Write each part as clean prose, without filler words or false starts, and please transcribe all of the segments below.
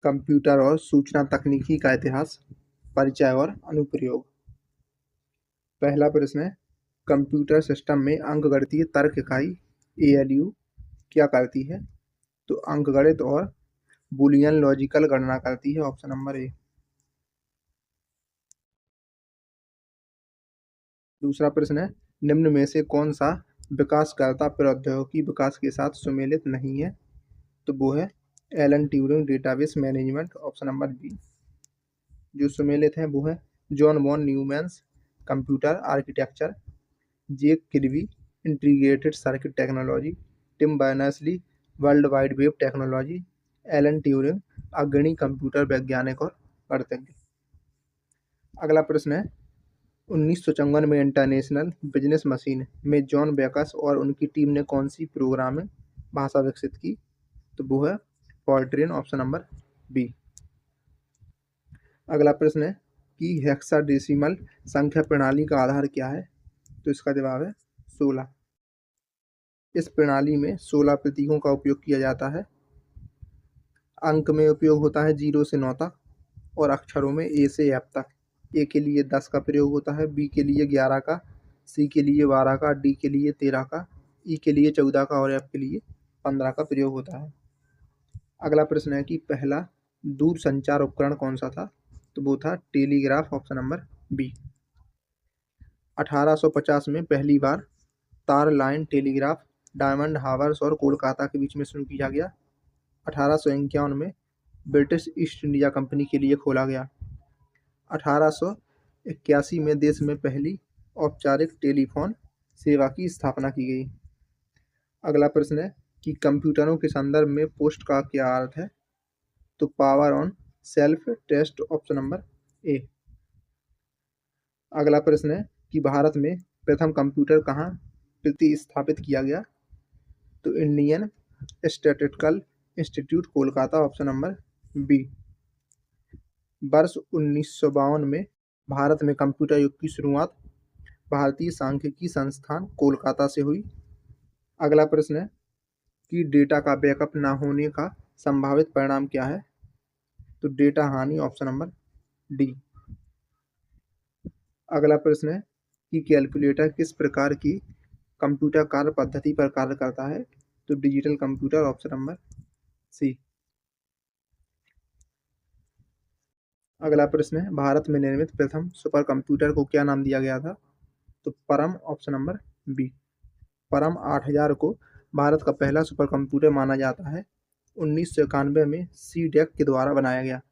Computer और सूचना तकनीकी का इतिहास, परिचय और अनुप्रयोग। पहला प्रश्न है, कंप्यूटर सिस्टम में अंकगणितीय तर्क इकाई एएलयू क्या करती है? तो अंकगणित और बूलियन लॉजिकल गणना करती है। ऑप्शन नंबर ए। दूसरा प्रश्न है, निम्न में से कौन सा विकासकर्ता प्रौद्योगिकी विकास के साथ सुमेलित नहीं है? तो वो है Alan Turing database management. Option number B. जो सुमेलित है वो है John von Neumann's computer architecture, Jack Kilby integrated circuit technology, Tim Berners Lee world wide web technology, Alan Turing अग्रणी कंप्यूटर वैज्ञानिक और गणितज्ञ। अगला प्रश्न है, 1954 में इंटरनेशनल बिजनेस मशीन में जॉन बेकस और उनकी टीम ने कौन सी प्रोग्रामिंग भाषा विकसित की? तो वो है फॉर्ट्रेन। Option number B. अगला प्रश्न है कि हेक्साडेसिमल संख्या प्रणाली का आधार क्या है? तो इसका जवाब है 16। इस प्रणाली में 16 प्रतीकों का उपयोग किया जाता है। अंक में उपयोग होता है 0 से 9 तक और अक्षरों में ए से एफ तक। ए के लिए 10 का प्रयोग होता है, बी के लिए 11 का, सी के लिए 12 का, डी के लिए 13 का, ई के लिए 14 का और एफ के लिए 15 का प्रयोग होता है। अगला प्रश्न है कि पहला दूर संचार उपकरण कौन सा था? तो वो था टेलीग्राफ। Option number B. 1850 में पहली बार तार लाइन टेलीग्राफ डायमंड हार्बर और कोलकाता के बीच में शुरू किया गया। 1851 में ब्रिटिश ईस्ट इंडिया कंपनी के लिए खोला गया। 1881 में देश में पहली औपचारिक टेलीफोन सेवा की स्थापना की गई। अगला प्रश्न है कि कंप्यूटरों के संदर्भ में पोस्ट का क्या अर्थ है? तो power on self test. Option number A. अगला प्रश्न है कि भारत में प्रथम कंप्यूटर कहाँ प्रतिस्थापित किया गया? तो Indian statistical institute Kolkata. Option number B. वर्ष 1952 में भारत में कंप्यूटर युग की शुरुआत भारतीय सांख्यिकी संस्थान कोलकाता से हुई। अगला प्रश्न है कि डेटा का बैकअप न होने का संभावित परिणाम क्या है? तो डेटा हानि। Option number D. अगला प्रश्न है कि कैलकुलेटर किस प्रकार की कंप्यूटर कार्य पद्धति पर कार्य करता है? तो digital computer. Option number C. अगला प्रश्न है, भारत में निर्मित प्रथम सुपर कंप्यूटर को क्या नाम दिया गया था? तो Param. Option number B. Param 8000 को भारत का पहला सुपर कंप्यूटर माना जाता है। 1991 में सीडेक के द्वारा बनाया गया।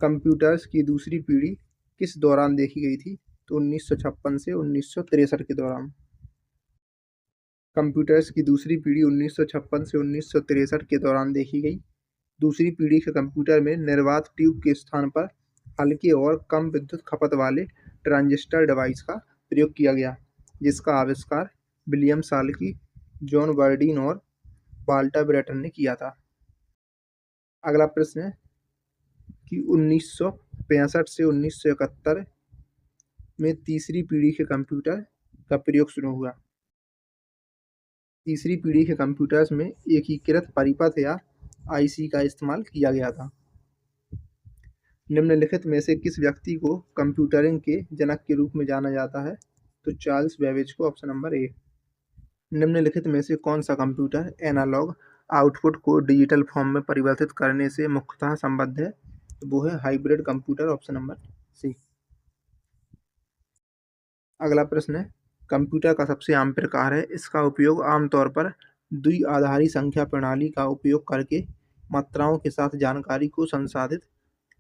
कंप्यूटर्स की दूसरी पीढ़ी किस दौरान देखी गई थी? तो 1956 से 1963 के दौरान। कंप्यूटर्स की दूसरी पीढ़ी 1956 से 1963 के दौरान देखी गई। दूसरी पीढ़ी के कंप्यूटर में निर्वात ट्यूब के स्थान पर हल्के और कम विद्युत खपत वाले ट्रांजिस्टर डिवाइस का प्रयोग किया गया, जिसका आविष्कार विलियम साल्की, जॉन बर्डीन और वाल्टर ब्रेटन ने किया था। अगला प्रश्न है कि 1965 से 1971 में तीसरी पीढ़ी के कंप्यूटर का प्रयोग शुरू हुआ। तीसरी पीढ़ी के कंप्यूटर्स में एकीकृत परिपथ या आईसी का इस्तेमाल किया गया था। निम्नलिखित में से किस व्यक्ति को कंप्यूटरिंग के जनक के रूप में जाना जाता है? तो चार्ल्स बेबेज को। ऑप्शन नंबर ए। निम्नलिखित में से कौन सा कंप्यूटर एनालॉग आउटपुट को डिजिटल फॉर्म में परिवर्तित करने से मुख्यतः संबद्ध है? तो वो है hybrid computer. Option number C. अगला प्रश्न है, कंप्यूटर का सबसे आम प्रकार है, इसका उपयोग आमतौर पर द्विआधारी संख्या प्रणाली का उपयोग करके मात्राओं के साथ जानकारी को संसाधित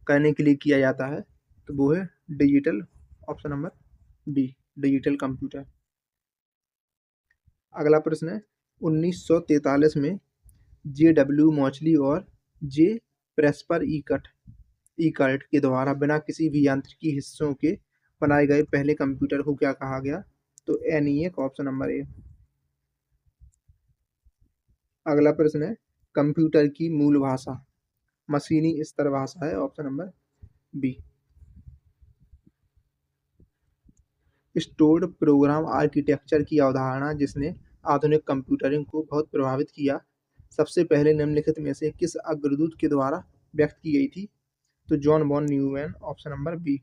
करने के लिए किया जाता है। तो वो है digital. Option number B, digital computer. अगला प्रश्न है, 1943 में जे.डब्ल्यू. मॉचली और जे. प्रेस्पर इकर्ट के द्वारा बिना किसी भी यांत्रिकी हिस्सों के बनाए गए पहले कंप्यूटर को क्या कहा गया? तो एनईएक। Option number A. अगला प्रश्न है, कंप्यूटर की मूल भाषा मशीनी स्तर भाषा है। Option number B. Stored program architecture की अवधारणा जिसने आधुनिक कंप्यूटरिंग को बहुत प्रभावित किया, सबसे पहले निम्नलिखित में से किस अग्रदूत के द्वारा व्यक्त की गई थी? तो John von Neumann, option number B.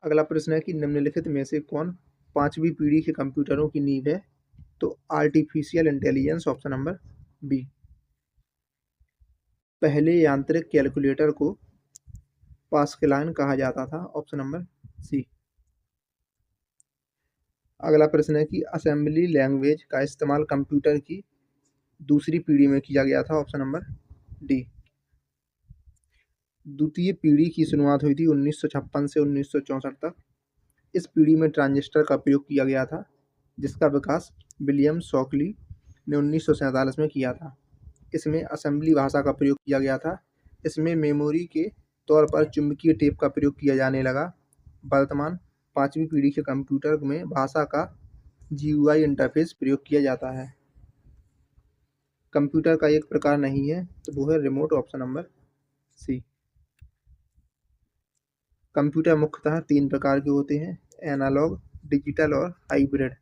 अगला प्रश्न है कि निम्नलिखित में से कौन पांचवी पीढ़ी के कंप्यूटरों की नींव है? तो artificial intelligence, option number B. पहले यांत्रिक कैलकुलेटर को पास्कलान कहा जाता था, ऑप्शन नंबर सी। अगला प्रश्न है कि असेंबली लैंग्वेज का इस्तेमाल कंप्यूटर की दूसरी पीढ़ी में किया गया था, ऑप्शन नंबर डी। द्वितीय पीढ़ी की शुरुआत हुई थी 1956 से 1964 तक। इस पीढ़ी में ट्रांजिस्टर का प्रयोग किया गया था, जिसका विकास विलियम शॉकली ने 1947 में किया था। इसमें असेंबली भाषा का प्रयोग किया गया था। इसमें मेमोरी के तौर पर चुंबकीय टेप का प्रयोग किया जाने लगा। वर्तमान पांचवी पीढ़ी के कंप्यूटर में भाषा का जीयूआई इंटरफेस प्रयोग किया जाता है। कंप्यूटर का एक प्रकार नहीं है, तो वो है remote, option number C. Computer मुख्यतः तीन प्रकार के होते हैं: एनालॉग, डिजिटल और हाइब्रिड।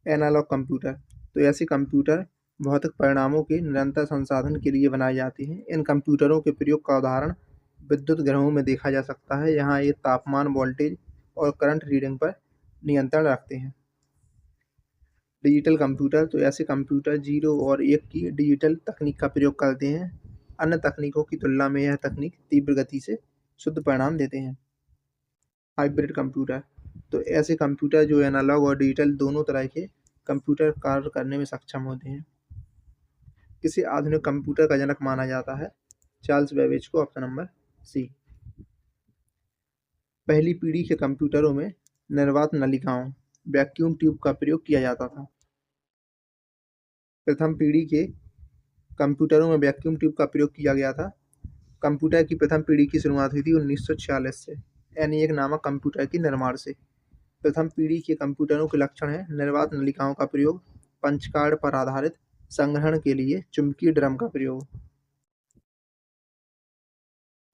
एनालॉग कंप्यूटर तो ऐसे कंप्यूटर भौतिक परिणामों के निरंतर संसाधन के लिए बनाए जाते हैं। इन कंप्यूटरों के प्रयोग का उदाहरण विद्युत ग्रहों में देखा जा सकता है। यहाँ ये तापमान, वोल्टेज और करंट रीडिंग पर नियंत्रण रखते हैं। डिजिटल कंप्यूटर तो ऐसे कंप्यूटर 0 और 1 की डिजिटल तकनीक का प्रयोग करते हैं। अन्य तकनीकों की तुलना में यह तकनीक तीव्र गति से शुद्ध परिणाम देते हैं। हाइब्रिड कंप्यूटर तो ऐसे कंप्यूटर जो एनालॉग और डिजिटल दोनों तरह के कंप्यूटर कार्य करने में सक्षम होते हैं। किसी आधुनिक कंप्यूटर का जनक माना जाता है? चार्ल्स बेबेज को, ऑप्शन नंबर सी। पहली पीढ़ी के कंप्यूटरों में निर्वात नलिकाओं, वैक्यूम ट्यूब का प्रयोग किया जाता था। प्रथम पीढ़ी के कंप्यूटरों में वैक्यूम ट्यूब का प्रयोग किया गया था। कंप्यूटर की प्रथम पीढ़ी की शुरुआत हुई थी 1946 से ENIAC नामक कंप्यूटर के निर्माण से। प्रथम पीढ़ी के कंप्यूटरों के लक्षण हैं: निर्वात नलिकाओं का प्रयोग, पंच कार्ड पर आधारित संग्रहण के लिए चुंबकीय ड्रम का प्रयोग।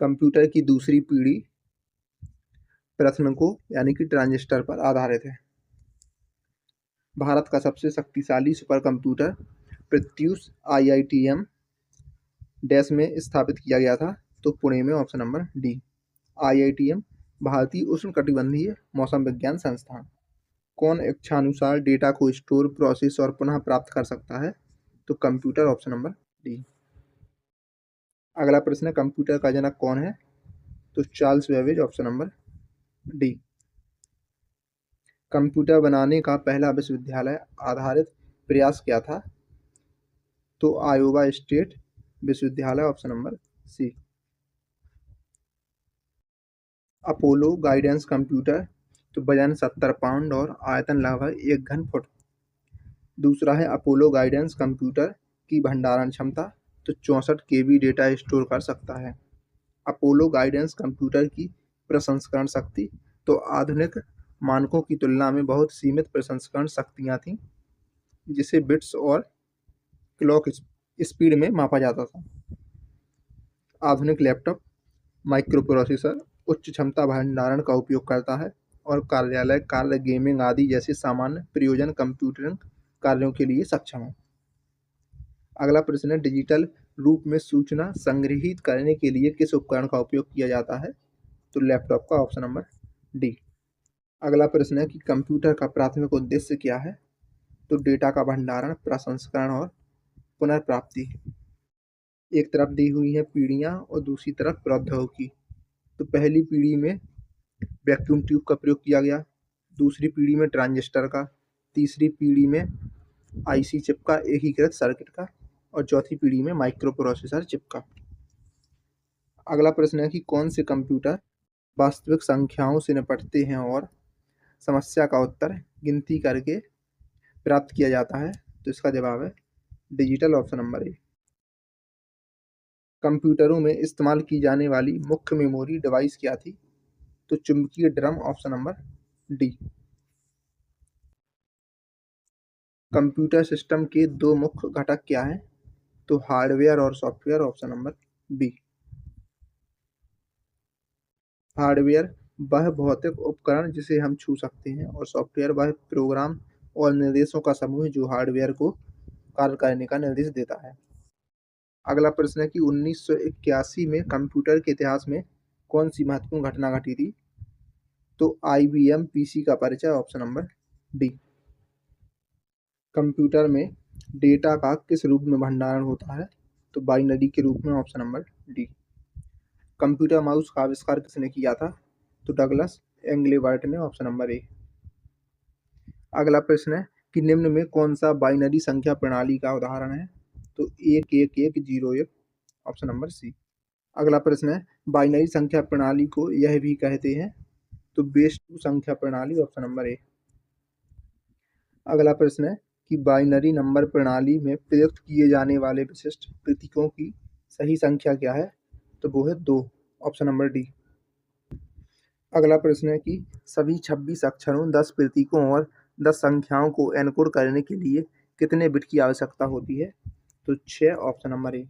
कंप्यूटर की दूसरी पीढ़ी प्रश्न को यानी कि ट्रांजिस्टर पर आधारित है। भारत का सबसे शक्तिशाली super computer Pratyush IITM dash में स्थापित किया गया था, तो पुणे में, ऑप्शन नंबर डी। IITM भारतीय उष्णकटिबंधीय मौसम विज्ञान संस्थान। कौन इच्छानुसार डेटा को स्टोर, प्रोसेस और पुनः प्राप्त कर सकता है? तो कंप्यूटर, ऑप्शन नंबर डी। अगला प्रश्न है कंप्यूटर का जनक कौन है? तो Charles Babbage, option number D. Computer बनाने का पहला विश्वविद्यालय आधारित प्रयास क्या था? तो आयोवा स्टेट विश्वविद्यालय, option number C. Apollo guidance computer तो वजन 70 पाउंड और आयतन लगभग 1 घन फुट। दूसरा है अपोलो गाइडेंस कंप्यूटर की भंडारण क्षमता तो 64 KB डेटा स्टोर कर सकता है। अपोलो गाइडेंस कंप्यूटर की प्रसंस्करण शक्ति तो आधुनिक मानकों की तुलना में बहुत सीमित प्रसंस्करण शक्तियाँ थीं, जिसे बिट्स और क्लॉक स्पीड में मापा जाता था। आधुनिक लैपटॉप माइक्रो प्रोसेसर उच्च क्षमता भंडारण का उपयोग करता है और कार्यालय कार्य, गेमिंग आदि जैसे सामान्य प्रयोजन कंप्यूटिंग कार्यों के लिए सक्षम है। अगला प्रश्न है डिजिटल रूप में सूचना संग्रहित करने के लिए किस उपकरण का उपयोग किया जाता है? तो लैपटॉप का, ऑप्शन नंबर डी। अगला प्रश्न है कि कंप्यूटर का प्राथमिक उद्देश्य क्या है? तो डेटा का भंडारण, प्रसंस्करण और पुनर्प्राप्ति। एक तरफ दी हुई है पीढ़ियाँ और दूसरी तरफ प्रौद्योगिकी। तो पहली पीढ़ी में वैक्यूम ट्यूब का प्रयोग किया गया, दूसरी पीढ़ी में ट्रांजिस्टर का, तीसरी पीढ़ी में IC चिप का, एकीकृत सर्किट का, और चौथी पीढ़ी में माइक्रो प्रोसेसर चिप का। अगला प्रश्न है कि कौन से कंप्यूटर वास्तविक संख्याओं से निपटते हैं और समस्या का उत्तर गिनती करके प्राप्त किया जाता है? तो इसका जवाब है डिजिटल, ऑप्शन नंबर ए। कंप्यूटरों में इस्तेमाल की जाने वाली मुख्य मेमोरी डिवाइस क्या थी? तो चुंबकीय drum, option number D. Computer system के दो मुख्य घटक क्या हैं? तो हार्डवेयर और software, option number B. Hardware वह भौतिक उपकरण जिसे हम छू सकते हैं और सॉफ्टवेयर वह प्रोग्राम और निर्देशों का समूह जो हार्डवेयर को कार्य करने का निर्देश देता है। अगला प्रश्न है कि 1981 में कंप्यूटर के इतिहास में कौन सी महत्वपूर्ण घटना घटी थी? तो IBM PC का परिचय, ऑप्शन नंबर डी। कंप्यूटर में डेटा का किस रूप में भंडारण होता है? तो बाइनरी के रूप में, option number D. Computer mouse का आविष्कार किसने किया था? तो डगलस एंग्लेबर्ट ने, ऑप्शन नंबर ए। अगला प्रश्न है कि निम्न में कौन सा बाइनरी संख्या प्रणाली का उदाहरण है? तो 111101, ऑप्शन नंबर सी। अगला प्रश्न है बाइनरी संख्या प्रणाली को यह भी कहते हैं? तो बेस 2 संख्या प्रणाली, ऑप्शन नंबर ए। अगला प्रश्न है कि बाइनरी नंबर प्रणाली में प्रयुक्त किए जाने वाले विशिष्ट प्रतीकों की सही संख्या क्या है? तो वो है 2, ऑप्शन नंबर डी। अगला प्रश्न है कि सभी 26 अक्षरों, 10 प्रतीकों और 10 संख्याओं को एनकोड करने के लिए कितने बिट की आवश्यकता होती है? तो 6, ऑप्शन नंबर ए।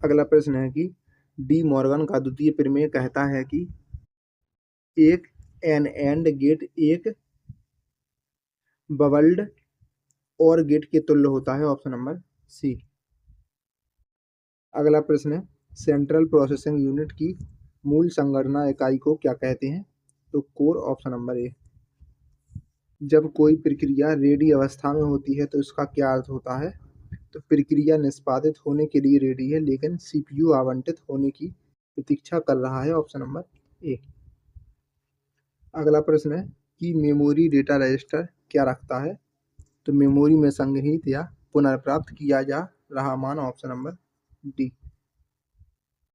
अगला प्रश्न है कि डी मॉर्गन का द्वितीय प्रमेय कहता है कि एक एन एंड गेट एक बबल्ड और गेट के तुल्य होता है, ऑप्शन नंबर सी। अगला प्रश्न है सेंट्रल प्रोसेसिंग यूनिट की मूल संगणना इकाई को क्या कहते हैं? तो कोर, ऑप्शन नंबर ए। जब कोई प्रक्रिया रेडी अवस्था में होती है तो इसका क्या अर्थ होता है? तो प्रक्रिया निष्पादित होने के लिए रेडी है लेकिन CPU आवंटित होने की प्रतीक्षा कर रहा है, ऑप्शन नंबर ए। अगला प्रश्न है कि मेमोरी डेटा रजिस्टर क्या रखता है? तो मेमोरी में संग्रहीत या पुनर्प्राप्त किया जा रहा मान, ऑप्शन नंबर डी।